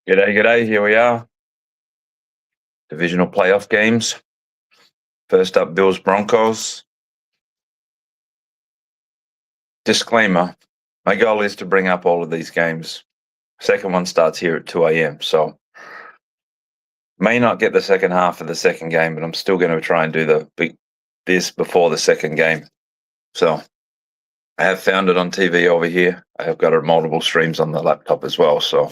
G'day, g'day. Here we are. Divisional playoff games. First up, Bills Broncos. Disclaimer, my goal is to bring up all of these games. Second one starts here at 2 a.m. So may not get the second half of the second game, but I'm still going to try and do this before the second game. So I have found it on TV over here. I have got it multiple streams on the laptop as well. So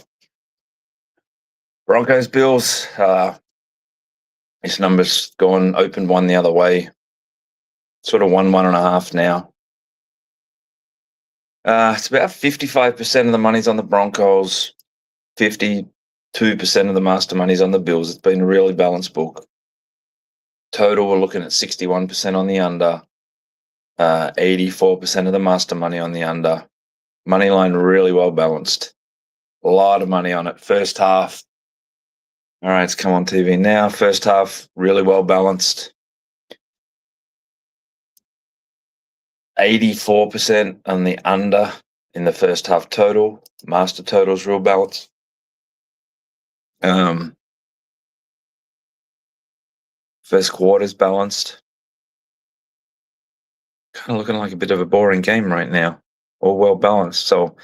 Broncos Bills. This number's gone open one the other way. Sort of 1.5 now. It's about 55% of the money's on the Broncos, 52% of the master money's on the Bills. It's been a really balanced book. Total, we're looking at 61% on the under, 84% of the master money on the under. Money line really well balanced. A lot of money on it. First half. All right, it's come on TV now. First half, really well balanced. 84% on the under in the first half total. Master total's real balanced. First quarter's balanced. Kind of looking like a bit of a boring game right now. All well balanced. So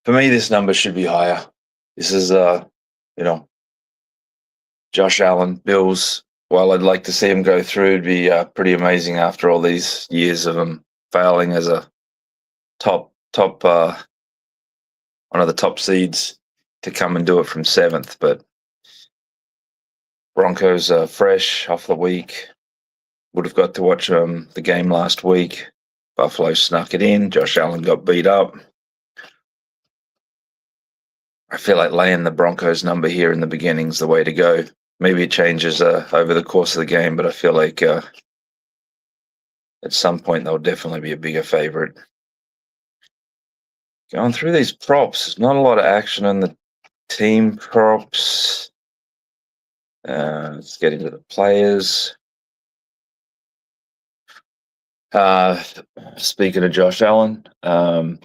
for me, this number should be higher. This is, Josh Allen, Bills. While I'd like to see him go through, it'd be pretty amazing after all these years of him failing as a top one of the top seeds to come and do it from 7th. But Broncos are fresh off the week. Would have got to watch the game last week. Buffalo snuck it in. Josh Allen got beat up. I feel like laying the Broncos number here in the beginning is the way to go. Maybe it changes over the course of the game, but I feel like at some point they'll definitely be a bigger favorite. Going through these props, there's not a lot of action on the team props. Let's get into the players. Speaking of Josh Allen, 81%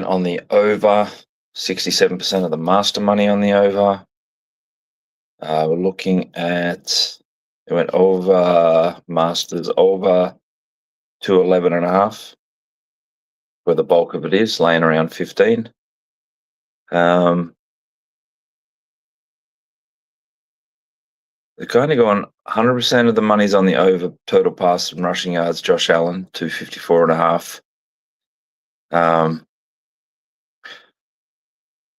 on the over, 67% of the master money on the over. We're looking at, it went over, masters over 211.5, where the bulk of it is, laying around 15. They're kind of going 100% of the money's on the over total pass and rushing yards. Josh Allen, 254.5.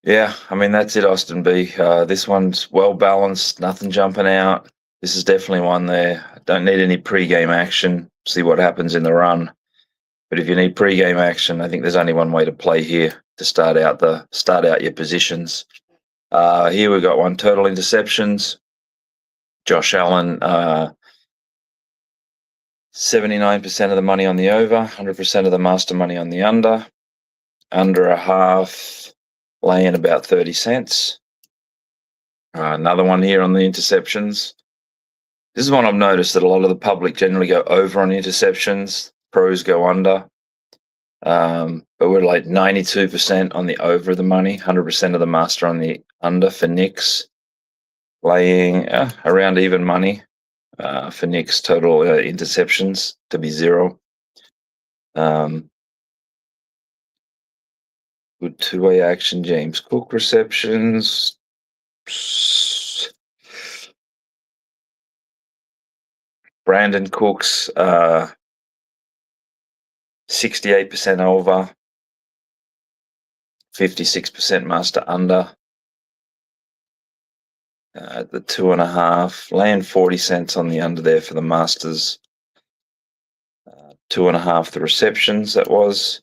Yeah, I mean, that's it, Austin B. This one's well balanced, nothing jumping out. This is definitely one there. Don't need any pre-game action. See what happens in the run. But if you need pre-game action, I think there's only one way to play here to start out your positions. Here we've got one, total interceptions. Josh Allen, 79% of the money on the over, 100% of the master money on the under. Under a half, laying about 30 cents. Another one here on the interceptions. This is one I've noticed that a lot of the public generally go over on interceptions. Pros go under. But we're like 92% on the over of the money, 100% of the master on the under for Knicks. Laying around even money for Knicks total interceptions to be 0. Good two-way action. James Cook receptions. Brandon Cooks, 68% over, 56% master under. The 2.5, laying 40 cents on the under there for the masters. 2.5 the receptions. That was.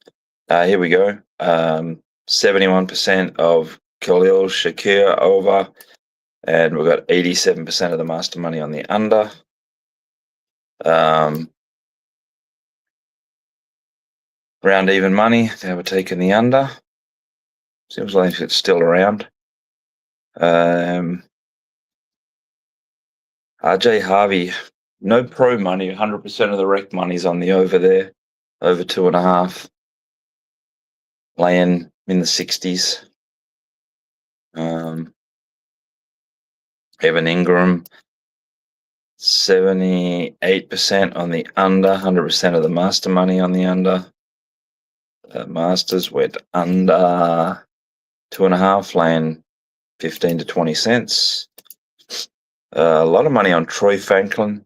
Here we go. 71% of Khalil Shakir over, and we've got 87% of the master money on the under. Round even money, they were taking the under. Seems like it's still around. RJ Harvey, no pro money, 100% of the rec money's on the over there, over 2.5. Laying in the 60s. Evan Ingram, 78% on the under, 100% of the master money on the under. Masters went under 2.5, laying 15 to 20 cents. A lot of money on Troy Franklin,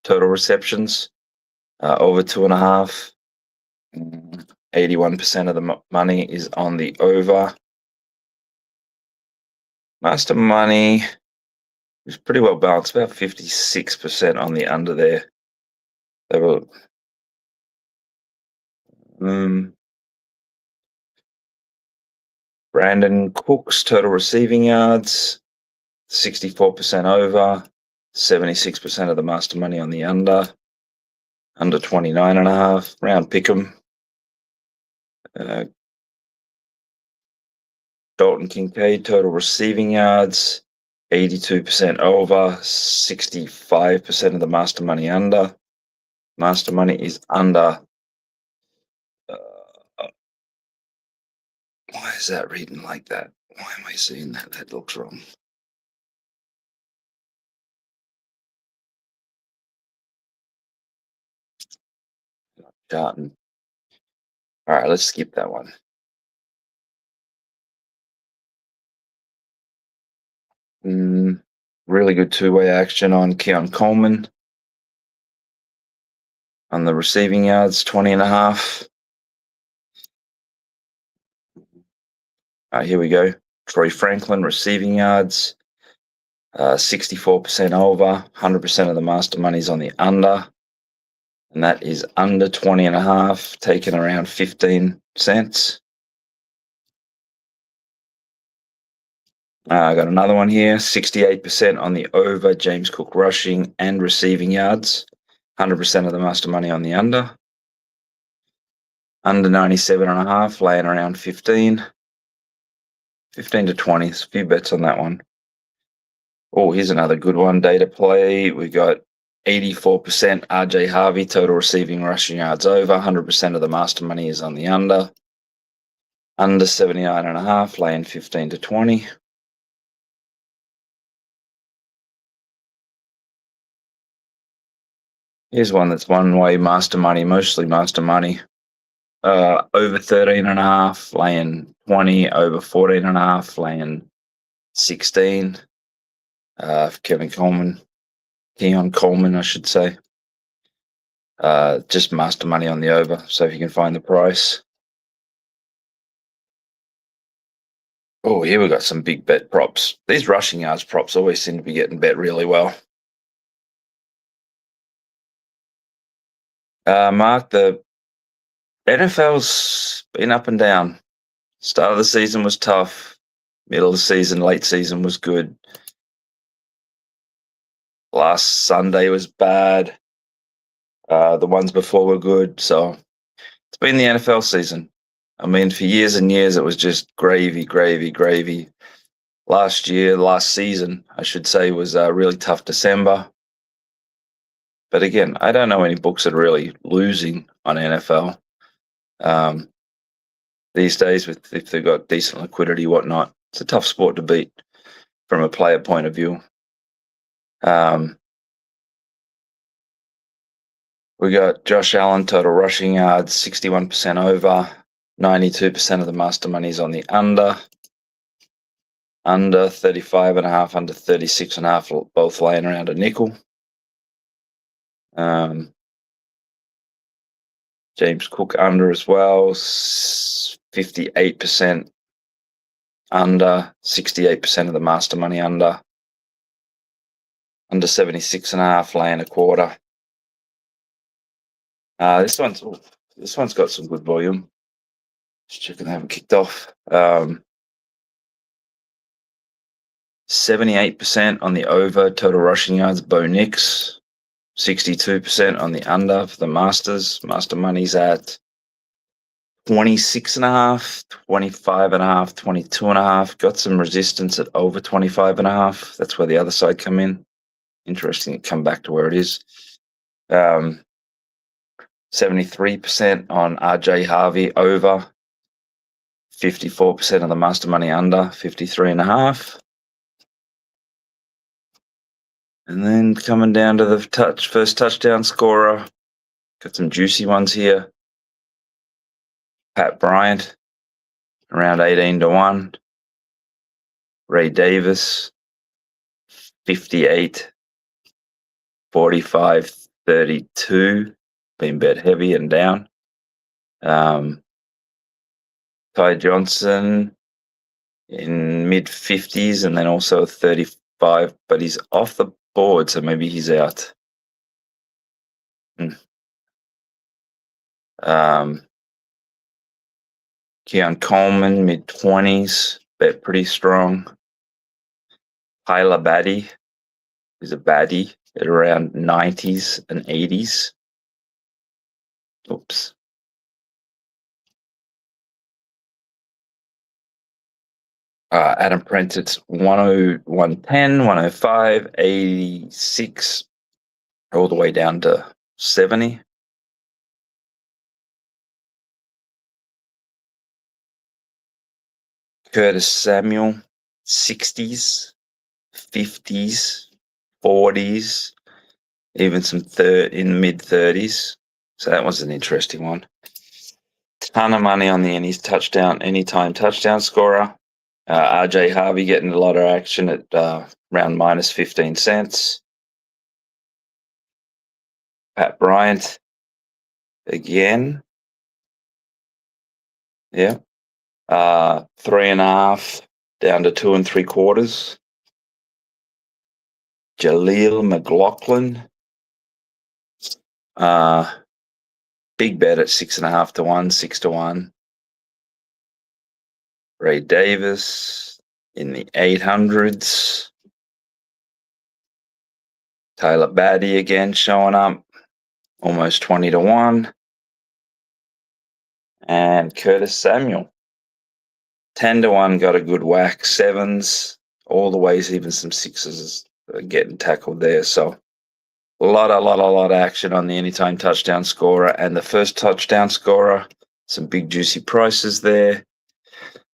total receptions, over 2.5. 81% of the money is on the over. Master money is pretty well balanced, about 56% on the under there. They were Brandon Cooks, total receiving yards, 64% over, 76% of the master money on the under 29.5, round pick'em. Dalton Kincaid, total receiving yards, 82% over, 65% of the master money under. Master money is under. Why is that reading like that? Why am I seeing that? That looks wrong. Charting. All right, let's skip that one. Really good two-way action on Keon Coleman. On the receiving yards, 20.5. Here we go. Troy Franklin, receiving yards, 64% over, 100% of the master money's on the under. And that is under 20.5, taken around 15 cents. I got another one here, 68% on the over, James Cook rushing and receiving yards, 100% of the master money on the under. Under 97.5, laying around 15 to 20. There's a few bets on that one. Oh, here's another good one, data play. We got 84% RJ Harvey, total receiving rushing yards over, 100% of the master money is on the under. Under 79.5, laying 15 to 20. Here's one that's one way master money, mostly master money. Over 13.5, laying 20, over 14.5, laying 16. Keon Coleman, I should say. Just master money on the over, so if you can find the price. Oh, here we got some big bet props. These rushing yards props always seem to be getting bet really well. Mark, the NFL's been up and down. Start of the season was tough. Middle of the season, late season was good. Last Sunday was bad. The ones before were good. So it's been the NFL season. I mean, for years and years, it was just gravy. Last season, I should say, was a really tough December. But again, I don't know any books that are really losing on NFL these days. If they've got decent liquidity, whatnot, it's a tough sport to beat from a player point of view. We got Josh Allen, total rushing yards, 61% over, 92% of the master money's on the under. Under 35.5, under 36.5, both laying around a nickel. James Cook under as well, 58% under, 68% of the master money under. Under 76.5, laying a quarter. This one's got some good volume. Just checking they haven't kicked off. 78% on the over, total rushing yards, Bo Nix. 62% on the under for the Masters. Master money's at 26.5, 25.5, 22.5. Got some resistance at over 25.5. That's where the other side come in. Interesting to come back to where it is. 73% on RJ Harvey over. 54% of the master money under, 53.5. And then coming down to the first touchdown scorer, got some juicy ones here. Pat Bryant, around 18-1. Ray Davis, 58, 45, 32. Been bet heavy and down. Ty Johnson in mid-50s and then also 35, but he's off the board, so maybe he's out. Keon Coleman, mid-20s, bet pretty strong. Tyler Batty is a baddie at around 90s and 80s. Oops. Adam Prentice, 110, 105, 86, all the way down to 70. Curtis Samuel, 60s, 50s, 40s, even some in mid-30s. So that was an interesting one. Ton of money on the anytime touchdown scorer. RJ Harvey getting a lot of action at around minus 15 cents. Pat Bryant again. Yeah. 3.5 down to 2 3/4. Jaleel McLaughlin. Big bet at 6.5-1, 6-1. Ray Davis in the 800s. Tyler Batty again showing up, almost 20-1. And Curtis Samuel, 10-1, got a good whack. 7s, all the ways, even some 6s getting tackled there. So a lot of action on the anytime touchdown scorer and the first touchdown scorer. Some big juicy prices there.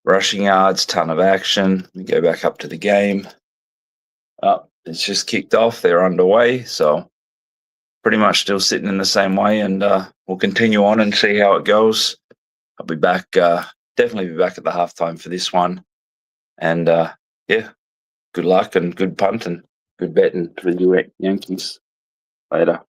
Rushing yards, ton of action. We go back up to the game. It's just kicked off. They're underway. So pretty much still sitting in the same way, and we'll continue on and see how it goes. I'll be back, definitely be back at the halftime for this one. And yeah, good luck and good punt and good betting for the Yankees. Later.